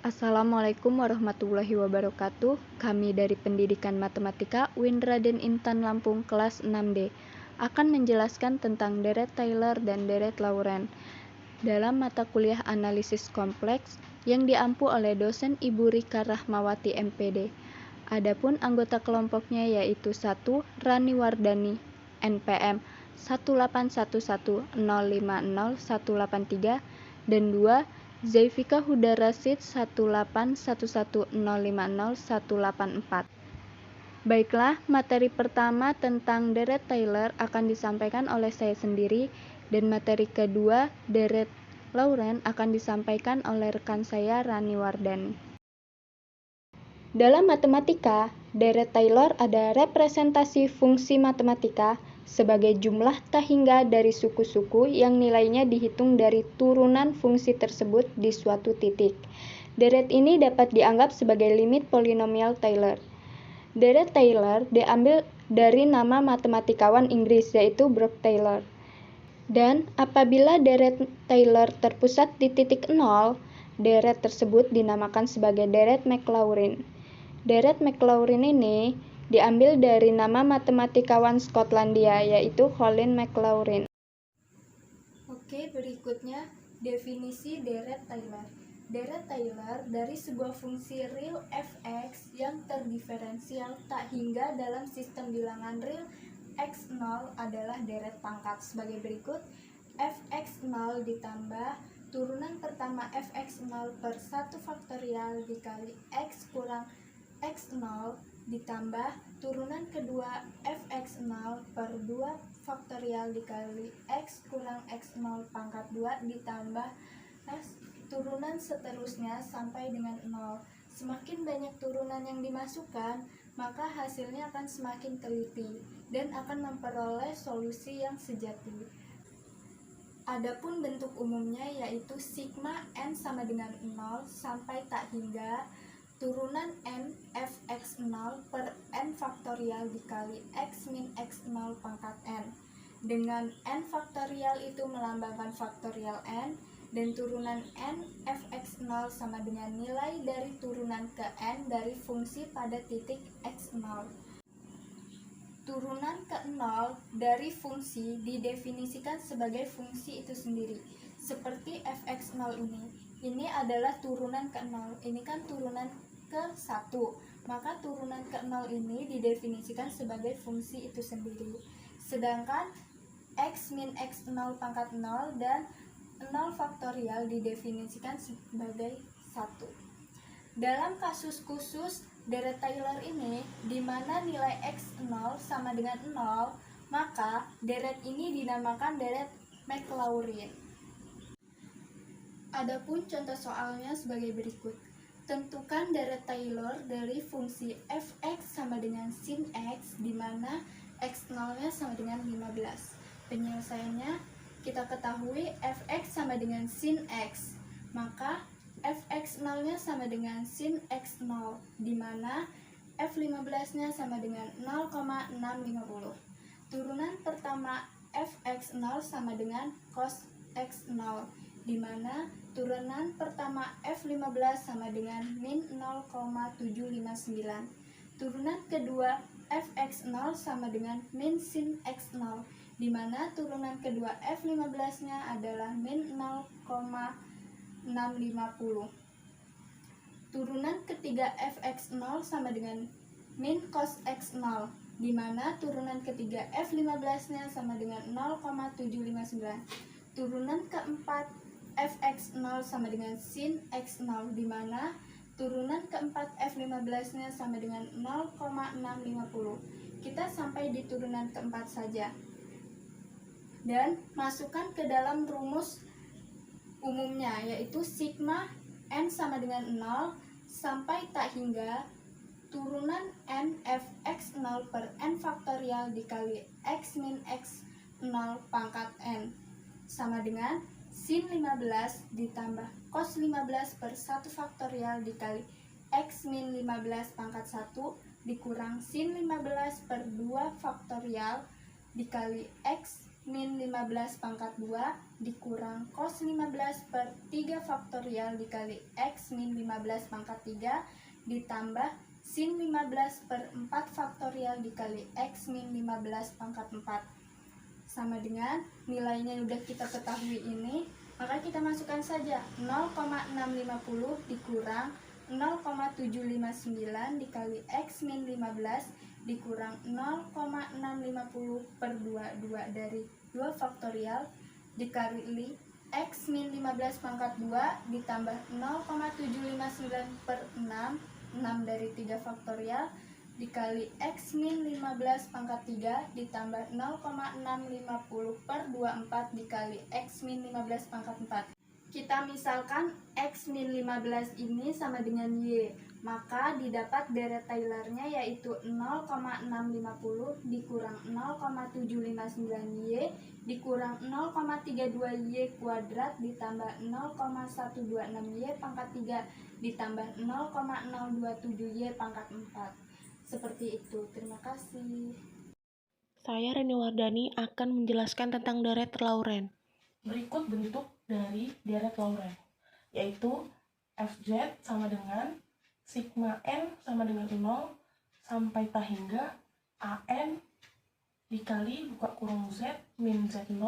Assalamualaikum warahmatullahi wabarakatuh. Kami dari Pendidikan Matematika UIN Raden Intan Lampung kelas 6D akan menjelaskan tentang deret Taylor dan deret Laurent dalam mata kuliah analisis kompleks yang diampu oleh dosen Ibu Rika Rahmawati MPD. Adapun anggota kelompoknya yaitu 1. Rani Wardani NPM 18110500183 dan 2. Zaifika Huda Rasid 18110500184. Baiklah, materi pertama tentang deret Taylor akan disampaikan oleh saya sendiri dan materi kedua deret Laurent akan disampaikan oleh rekan saya Rani Wardani. Dalam matematika, deret Taylor ada representasi fungsi matematika sebagai jumlah tak hingga dari suku-suku yang nilainya dihitung dari turunan fungsi tersebut di suatu titik. Deret ini dapat dianggap sebagai limit polinomial Taylor. Deret Taylor diambil dari nama matematikawan Inggris yaitu Brock Taylor. Dan apabila deret Taylor terpusat di titik 0, deret tersebut dinamakan sebagai deret Maclaurin. Deret Maclaurin ini diambil dari nama matematikawan Skotlandia yaitu Colin Maclaurin. Oke, berikutnya definisi deret Taylor. Deret Taylor dari sebuah fungsi real fx yang terdiferensial tak hingga dalam sistem bilangan real x0 adalah deret pangkat sebagai berikut: fx0 ditambah turunan pertama fx0 per 1 faktorial dikali x kurang x0 ditambah turunan kedua fx0 per 2 faktorial dikali x kurang x0 pangkat 2 ditambah turunan seterusnya sampai dengan 0. Semakin banyak turunan yang dimasukkan, maka hasilnya akan semakin teliti dan akan memperoleh solusi yang sejati. Adapun bentuk umumnya yaitu sigma n sama dengan 0 sampai tak hingga turunan n fx0 per n faktorial dikali x min x0 pangkat n, dengan n faktorial itu melambangkan faktorial n, dan turunan n fx0 sama dengan nilai dari turunan ke n dari fungsi pada titik x0. Turunan ke 0 dari fungsi didefinisikan sebagai fungsi itu sendiri, seperti fx0 ini. Ini adalah turunan ke 0, ini kan turunan ke 1, maka turunan ke 0 ini didefinisikan sebagai fungsi itu sendiri. Sedangkan x min x0 pangkat 0 dan 0 faktorial didefinisikan sebagai 1. Dalam kasus khusus deret Taylor ini, di mana nilai x0 sama dengan 0, maka deret ini dinamakan deret Maclaurin. Adapun contoh soalnya sebagai berikut. Tentukan deret Taylor dari fungsi fx sama dengan sin x, di mana x0-nya sama dengan 15. Penyelesaiannya, kita ketahui fx sama dengan sin x, maka fx0-nya sama dengan sin x0, di mana f15-nya sama dengan 0,650. Turunan pertama fx0 sama dengan cos x0, di mana turunan pertama f15 sama dengan min 0,759. Turunan kedua fx0 sama dengan min sin x0, di mana turunan kedua f15-nya adalah min 0,650. Turunan ketiga fx0 sama dengan min cos x0, di mana turunan ketiga f15-nya sama dengan 0,759. Turunan keempat fx0 sama dengan sin x0, di mana turunan keempat f15-nya sama dengan 0,650. Kita sampai di turunan keempat saja. Dan masukkan ke dalam rumus umumnya, yaitu sigma n sama dengan 0 sampai tak hingga turunan n fx0 per n faktorial dikali x min x0 pangkat n sama dengan sin 15 ditambah cos 15 per 1 faktorial dikali x min 15 pangkat 1 dikurang sin 15 per 2 faktorial dikali x min 15 pangkat 2 dikurang cos 15 per 3 faktorial dikali X min 15 pangkat 3 ditambah sin 15 per 4 faktorial dikali X min 15 pangkat 4 sama dengan nilainya udah kita ketahui ini, maka kita masukkan saja 0,650 dikurang 0,759 dikali X min 15 dikurang 0,650 per 2 dari 2 faktorial dikali X min 15 pangkat 2 ditambah 0,759 per 6 dari 3 faktorial dikali X min 15 pangkat 3 ditambah 0,650 per 24 dikali X min 15 pangkat 4. Kita misalkan X min 15 ini sama dengan Y, maka didapat deret Taylor-nya yaitu 0,650 dikurang 0,759Y dikurang 0,32Y kuadrat ditambah 0,126Y pangkat 3 ditambah 0,027Y pangkat 4. Seperti itu. Terima kasih. Saya Reni Wardani akan menjelaskan tentang deret Laurent. Berikut bentuk dari deret Laurent, yaitu Fz sama dengan sigma n sama dengan 0 sampai tak hingga An dikali buka kurung Z min Z0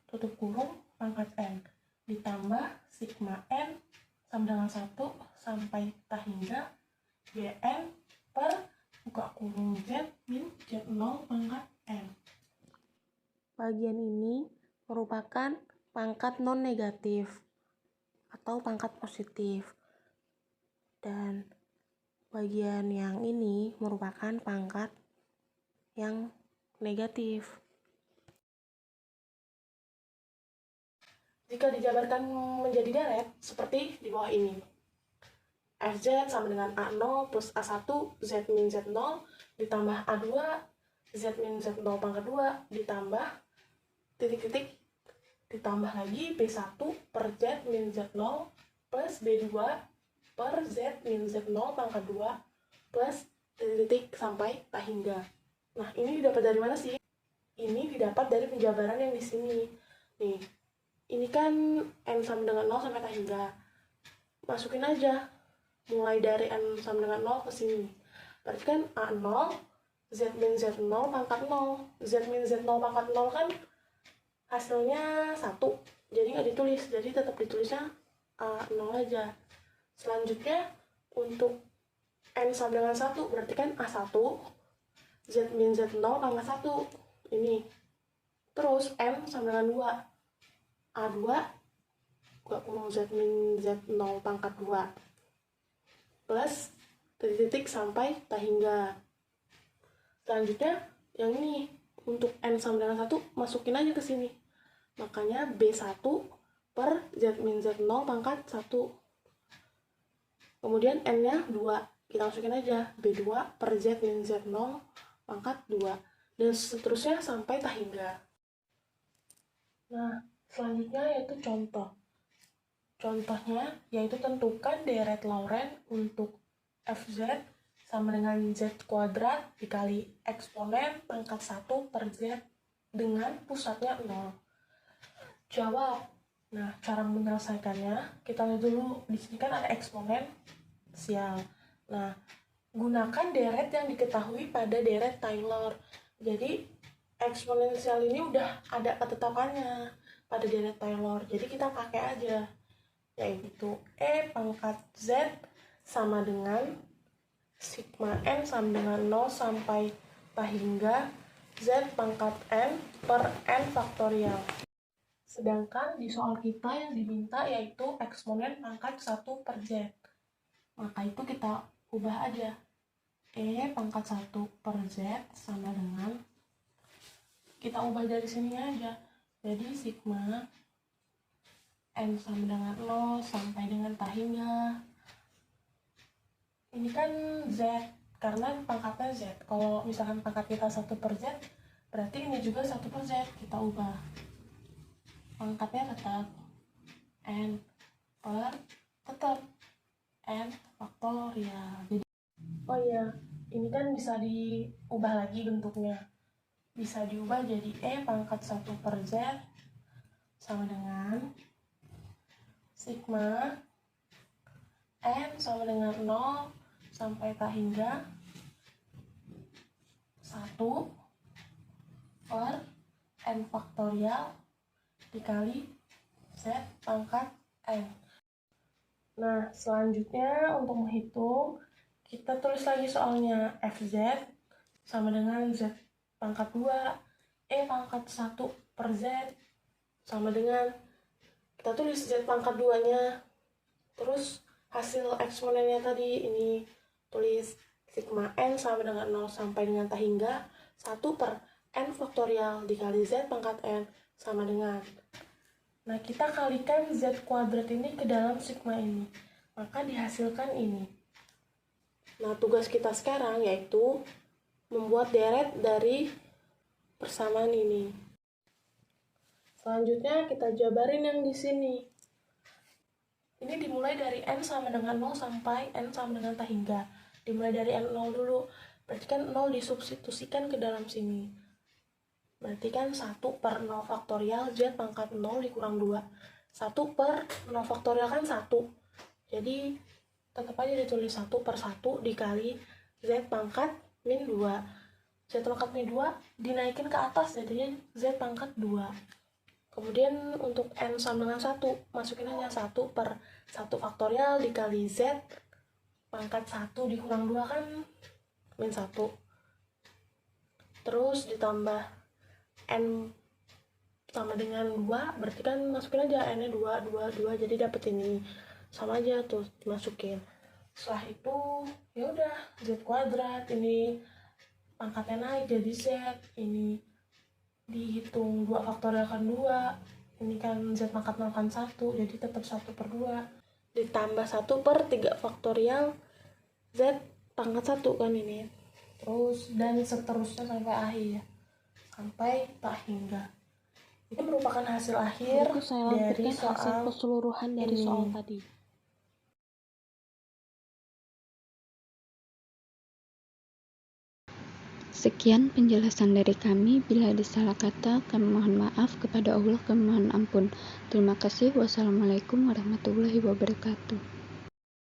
tutup kurung pangkat N ditambah sigma n sama dengan 1 sampai tak hingga Bn per buka kurung Z min Z0 pangkat N. Bagian ini merupakan pangkat non-negatif atau pangkat positif, dan bagian yang ini merupakan pangkat yang negatif. Jika dijabarkan menjadi deret seperti di bawah ini, Fz sama dengan A0 plus A1 Z min Z0 ditambah A2 Z min Z0 pangkat 2 ditambah titik-titik ditambah lagi B1 per Z min Z0 plus B2 per Z min Z0 pangkat 2 plus titik sampai tak hingga. Nah, ini didapat dari mana sih? Ini didapat dari penjabaran yang di sini. Nih, ini kan N sama dengan 0 sampai tak hingga. Masukin aja, mulai dari N sama dengan 0 ke sini. Berarti kan A0, Z min Z0 pangkat 0. Z min Z0 pangkat 0 kan hasilnya 1, jadi nggak ditulis, jadi tetap ditulisnya A0 aja. Selanjutnya untuk N sama dengan 1 berarti kan A1 Z min Z0 pangkat 1 ini, terus N sama dengan 2 A2 buka kurung Z min Z0 pangkat 2 plus titik sampai tak hingga. Selanjutnya yang ini untuk N sama dengan 1 masukin aja ke sini. Makanya B1 per Z min Z0 pangkat 1. Kemudian N-nya 2. Kita masukin aja B2 per Z min Z0 pangkat 2. Dan seterusnya sampai tak hingga. Nah, selanjutnya yaitu contoh. Contohnya yaitu tentukan deret Laurent untuk Fz sama dengan Z kuadrat dikali eksponen pangkat 1 per Z dengan pusatnya 0. Jawab. Nah, cara menyelesaikannya, kita lihat dulu. Di sini kan ada eksponensial. Nah, gunakan deret yang diketahui pada deret Taylor. Jadi, eksponensial ini udah ada ketetapannya pada deret Taylor. Jadi, kita pakai aja. Yaitu E pangkat Z sama dengan sigma N sama dengan 0 sampai tak hingga Z pangkat N per N faktorial. Sedangkan di soal kita yang diminta yaitu eksponen pangkat 1 per Z. Maka itu kita ubah aja. E pangkat 1 per Z sama dengan, kita ubah dari sini aja. Jadi sigma N sama dengan 0 sampai dengan tak hingga. Ini kan Z, karena pangkatnya Z. Kalau misalkan pangkat kita 1 per Z, berarti ini juga 1 per Z. Kita ubah. Pangkatnya tetap N per tetap N faktorial. Jadi, oh iya, ini kan bisa diubah lagi bentuknya. bisa diubah jadi E pangkat 1 per Z sama dengan sigma N sama dengan 0 sampai tak hingga 1 per N faktorial dikali Z pangkat N. Nah, selanjutnya untuk menghitung, kita tulis lagi soalnya FZ sama dengan Z pangkat 2, E pangkat 1 per Z sama dengan, kita tulis Z pangkat 2-nya, terus hasil eksponennya tadi, ini tulis sigma N sama dengan 0 sampai dengan tak hingga 1 per N faktorial dikali Z pangkat N sama dengan, nah kita kalikan Z kuadrat ini ke dalam sigma ini, maka dihasilkan ini. Nah tugas kita sekarang yaitu membuat deret dari persamaan ini. Selanjutnya kita jabarin yang di sini. Ini dimulai dari N sama dengan 0 sampai N sama dengan tak hingga. Dimulai dari N0 dulu, berarti kan 0 disubstitusikan ke dalam sini. Berarti kan 1 per 0 faktorial Z pangkat 0 dikurang 2. 1 per 0 faktorial kan 1. Jadi tetap aja ditulis 1 per 1 dikali Z pangkat min 2. Z pangkat min 2 dinaikin ke atas, jadinya Z pangkat 2. Kemudian untuk N sama dengan 1, masukin aja 1 per 1 faktorial dikali Z pangkat 1 dikurang 2 kan min 1. Terus ditambah N sama dengan 2, berarti kan masukin aja N-nya 2, 2, 2, jadi dapet ini. Sama aja tuh dimasukin. Setelah itu ya udah Z kuadrat, ini pangkatnya naik jadi Z, ini dihitung 2 faktorial kan 2, ini kan Z pangkat 0 kan 1, jadi tetap 1 per 2 ditambah 1 per 3 faktorial Z pangkat 1 kan ini, terus dan seterusnya sampai akhir, sampai tak hingga. Ini merupakan hasil akhir dari soal hasil keseluruhan dari ini. soal tadi. Sekian penjelasan dari kami. Bila ada salah kata, kami mohon maaf. Kepada Allah kami mohon ampun. Terima kasih. Wassalamualaikum warahmatullahi wabarakatuh.